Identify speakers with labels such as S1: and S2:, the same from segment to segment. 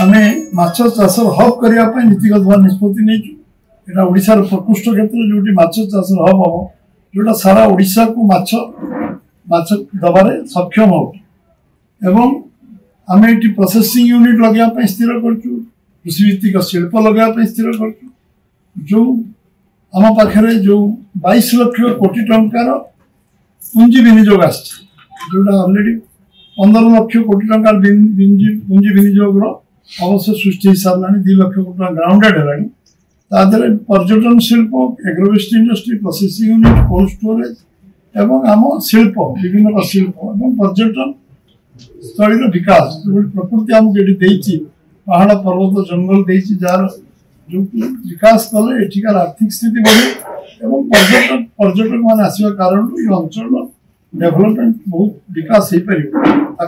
S1: आमे माछ चाष हब करने नीतिगत भाव निष्पत्ति नहीं ओडिशार प्रकृष्ट क्षेत्र जो माछ चाष हब हम जोटा सारा ओडिशा को माछ माछ दबारे सक्षम हो एवं आम ये प्रोसेसिंग यूनिट लगे स्थिर कृषिभित्तिक शिल्प लगे स्थिर कर जो आम पाखे जो 22 लाख कोटी टंकार पुंजी विनियोग जोटा ऑलरेडी 15 लाख कोटी टंकार पुंजी विनियोग अवश्य सृष्टि सारा 2 लाख कोटी ग्राउंडेड है पर्यटन शिल्प agro waste industry processing unit cold storage एवं आम शिल्प विभिन्न शिल्प और पर्यटन स्थल विकास जो प्रकृति आमको पहाड़ पर्वत जंगल जार जो विकास कले एठिकार आर्थिक स्थिति बढ़े एवं पर्यटक मान आसवा कारण ये अंचल डेवलपमेंट बहुत विकास हो पार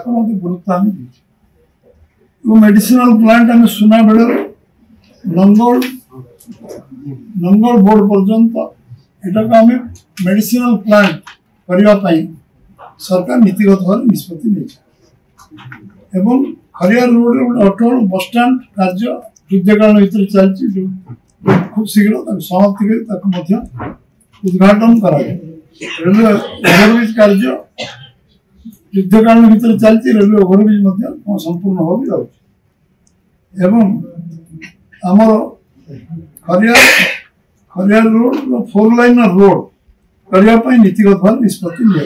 S1: गुरुत्व आम मेडिसिनल प्लांट आम सुना बेले नंगल बोर्ड पर्यंत एटाक आम मेडिसिनल प्लांट करने सरकार नीतिगत भाव निष्पत्ति नहीं एवं Khariar road auto bus stand कार्य युद्धकाल भर चलती जो खूब शीघ्र समाप्ति कर उद्घाटन करा रेलवे ओभरब्रिज कार्य युद्धकाल भर चलती रेलवे ओभरब्रिज संपूर्ण हो भी जाऊँ एवं आमर खरियार रोड 4 लाइन रोड करने नीतिगत भाव निष्पत्ति लिया।